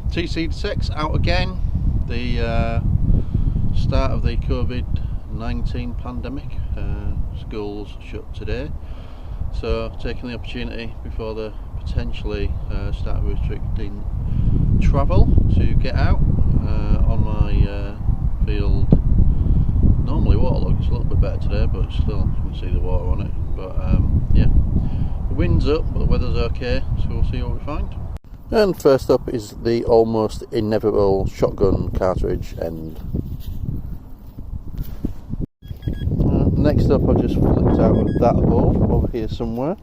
tcDetects out again. The start of the COVID-19 pandemic. Schools shut today, so taking the opportunity before they potentially start restricting travel to get out on my field. Normally waterlogged, it's a little bit better today, but still you can see the water on it. But yeah, the wind's up, but the weather's okay, so we'll see what we find. And first up is the almost inevitable shotgun cartridge end. Next up, I've just flicked out of that hole over here somewhere.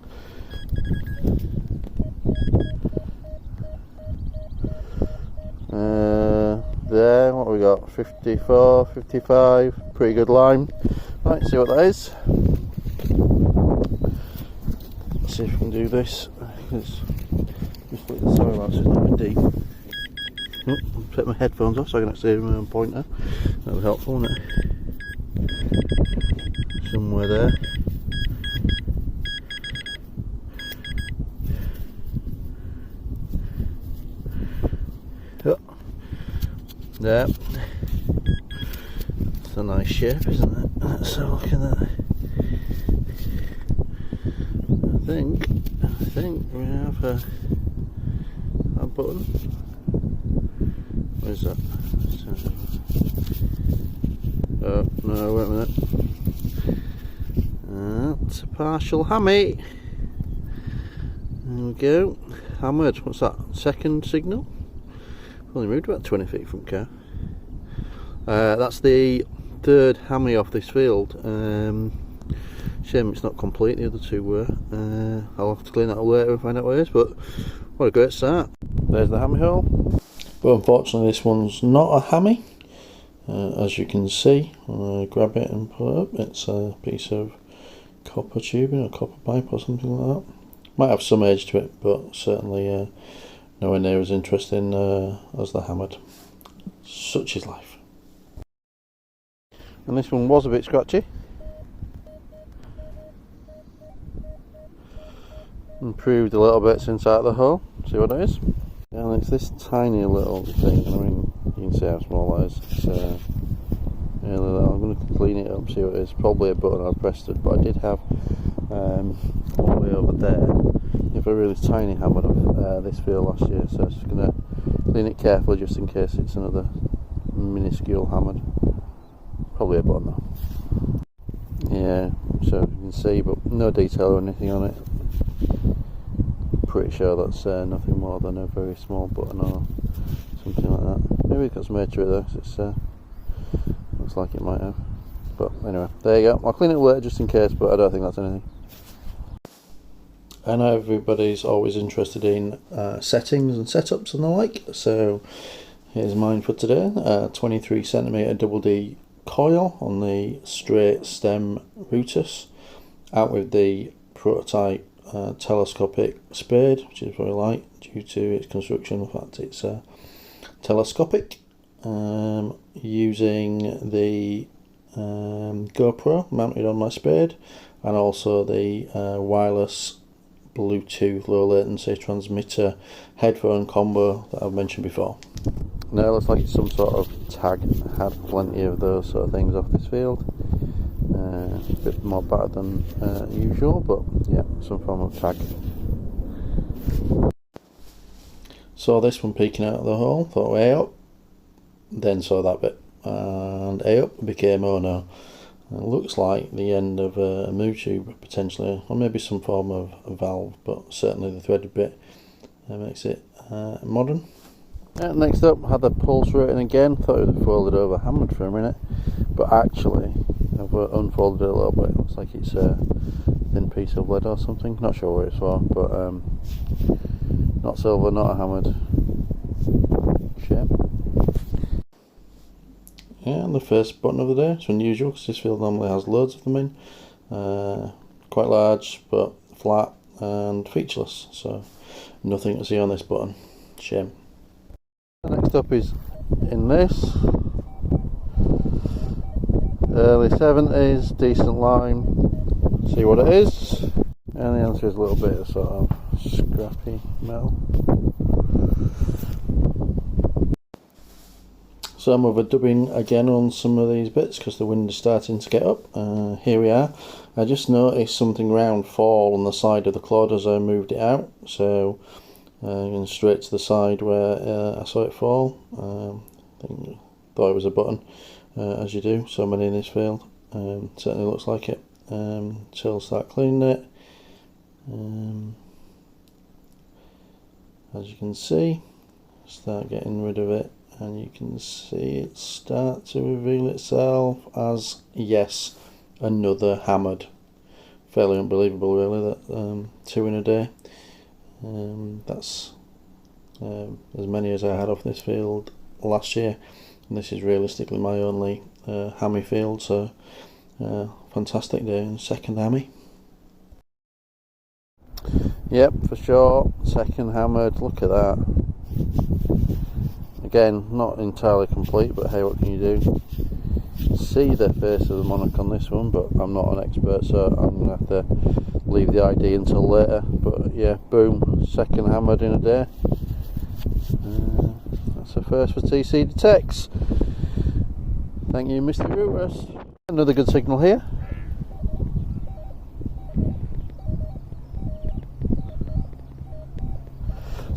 There, what have we got? 54, 55, pretty good line. Right, see what that is. Let's see if we can do this. Just flick the soil out so it's not a bit deep. Take my headphones off so I can actually see my own pointer. That was helpful, wasn't it? Somewhere there. Oh. There. It's a nice shape, isn't it? Let's have a look at that. I think we have a button. Where's that? Oh no, wait a minute. That's a partial hammy. There we go. Hammered. What's that? Second signal? Only moved about 20 feet from car. That's the third hammy off this field. Shame it's not complete, the other two were. I'll have to clean that up later and find out what it is, but what a great start. There's the hammy hole. But unfortunately this one's not a hammy. As you can see, when I grab it and pull it up, it's a piece of copper tubing or copper pipe or something like that. Might have some age to it, but certainly nowhere near as interesting as the hammered. Such is life. And this one was a bit scratchy. Improved a little bit since out of the hole. See what it is? And it's this tiny little thing. I mean, you can see how small that is. It's really little. I'm going to clean it up, see what it is. Probably a button I pressed it, but I did have all the way over there. I have a really tiny hammer off this field last year, so I'm just going to clean it carefully just in case it's another minuscule hammered. Probably a button though. Yeah, so you can see, but no detail or anything on it. Pretty sure that's nothing more than a very small button or something like that. Maybe it's got some edge to it though, because it looks like it might have. But anyway, there you go. I'll clean it later just in case, but I don't think that's anything. I know everybody's always interested in settings and setups and the like, so here's mine for today. 23cm double D coil on the straight stem Rutus, out with the prototype telescopic spade, which is very light due to its construction. In fact, it's telescopic. Using the GoPro mounted on my spade, and also the wireless Bluetooth low latency transmitter headphone combo that I've mentioned before. Now it looks like it's some sort of tag. I had plenty of those sort of things off this field. A bit more battered than usual, but yeah, some form of tag. Saw this one peeking out of the hole, thought way up, then saw that bit, and A up became oh no. It looks like the end of a move tube potentially, or maybe some form of valve, but certainly the threaded bit makes it modern. Next up, had the pulse rating again. Thought it was folded over, hammered for a minute, but actually I've unfolded it a little bit. Looks like it's a thin piece of lead or something. Not sure what it's for, but not silver, not a hammered. Shame. Yeah, and the first button of the day. It's unusual because this field normally has loads of them in. Quite large, but flat and featureless. So nothing to see on this button. Shame. Next up is in this. Early 70s, decent line. See what it is. And the answer is a little bit of sort of scrappy metal. So I'm overdubbing again on some of these bits because the wind is starting to get up. Here we are. I just noticed something round fall on the side of the clod as I moved it out, so going straight to the side where I saw it fall. Thought it was a button, as you do, so many in this field. Certainly looks like it. So I'll start cleaning it. As you can see, start getting rid of it, and you can see it start to reveal itself as, yes, another hammered. Fairly unbelievable really that 2 in a day. That's as many as I had off this field last year, and this is realistically my only hammy field, so fantastic day and second hammy. Yep, for sure, second hammered. Look at that. Again, not entirely complete, but hey, what can you do? See the face of the monarch on this one, but I'm not an expert, so I'm going to have to leave the ID until later. But yeah, boom, second hammered in a day. That's a first for tcDetects. Thank you, Mr. Rutus. Another good signal here.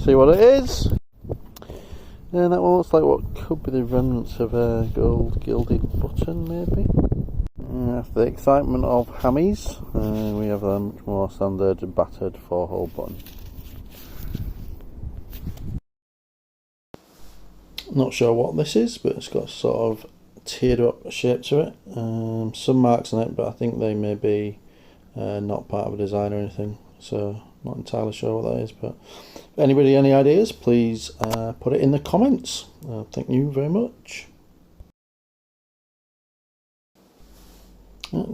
See what it is. And that one looks like what could be the remnants of a gold gilded button, maybe. After the excitement of hammies, we have a much more standard battered 4-hole button. Not sure what this is, but it's got sort of tiered up shape to it. Some marks on it, but I think they may be not part of a design or anything, so not entirely sure what that is. But if anybody any ideas, please put it in the comments. Thank you very much.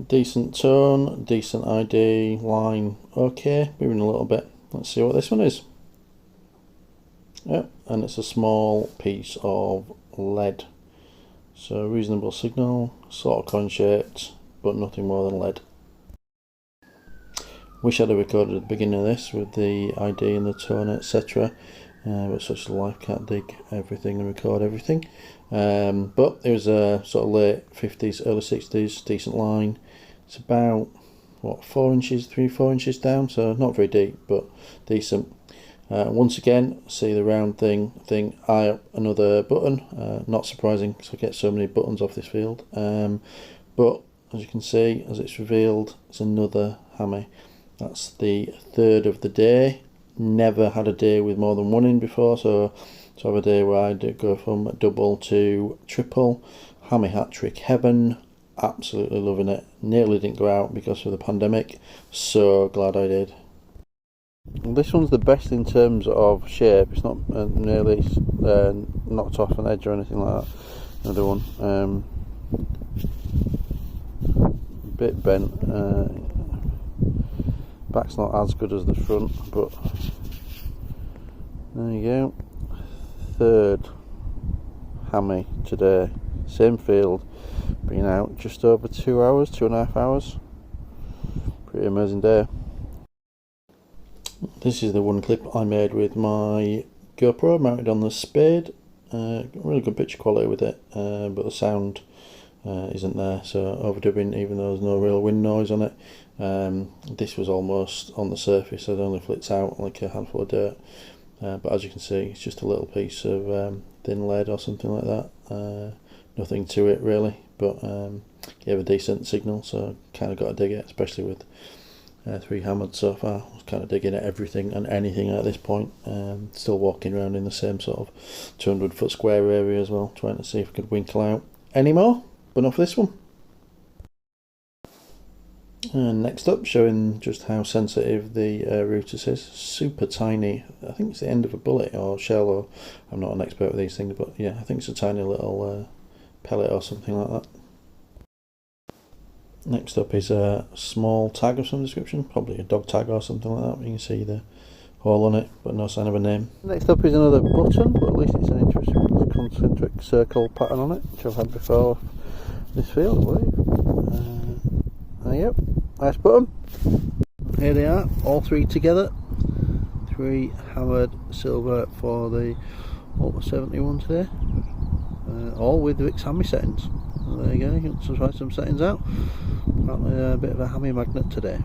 Decent tone, decent ID, line okay, moving a little bit. Let's see what this one is. Yep, and it's a small piece of lead, so reasonable signal, sort of coin shaped, but nothing more than lead. Wish I'd have recorded at the beginning of this with the ID and the tone, etc. But such a life, can't dig everything and record everything. But it was a sort of late 50s, early 60s, decent line. It's about, what, 4 inches, 3-4 inches down, so not very deep, but decent. Once again, see the round thing, eye up another button. Not surprising because I get so many buttons off this field. But as you can see, as it's revealed, it's another hammy. That's the third of the day. Never had a day with more than 1 in before, so to have a day where I did go from double to triple, hammy hat trick heaven. Absolutely loving it. Nearly didn't go out because of the pandemic, so glad I did. This one's the best in terms of shape. It's not nearly knocked off an edge or anything like that. Another one, bit bent. Back's not as good as the front, but there you go. Third hammy today, same field, been out just over 2 hours, 2.5 hours. Pretty amazing day. This is the one clip I made with my GoPro mounted on the spade. Really good picture quality with it, but the sound isn't there, so overdubbing even though there's no real wind noise on it. This was almost on the surface, it only flits out like a handful of dirt, but as you can see, it's just a little piece of thin lead or something like that. Nothing to it really, but gave a decent signal, so kind of got to dig it, especially with 3 hammered so far. I was kind of digging at everything and anything at this point. Still walking around in the same sort of 200-foot square area as well, trying to see if I could winkle out any more, but not for this one. And next up, showing just how sensitive the Rutus is. Super tiny. I think it's the end of a bullet or shell, or I'm not an expert with these things, but yeah, I think it's a tiny little pellet or something like that. Next up is a small tag of some description, probably a dog tag or something like that. You can see the hole on it, but no sign of a name. Next up is another button, but at least it's an interesting concentric circle pattern on it, which I've had before this field, I believe. Yep, nice button. Here they are, all 3 together. 3 hammered silver for the Ultra 71 today. all with Vic's hammy settings. So there you go, you can try some settings out. Apparently a bit of a hammy magnet today.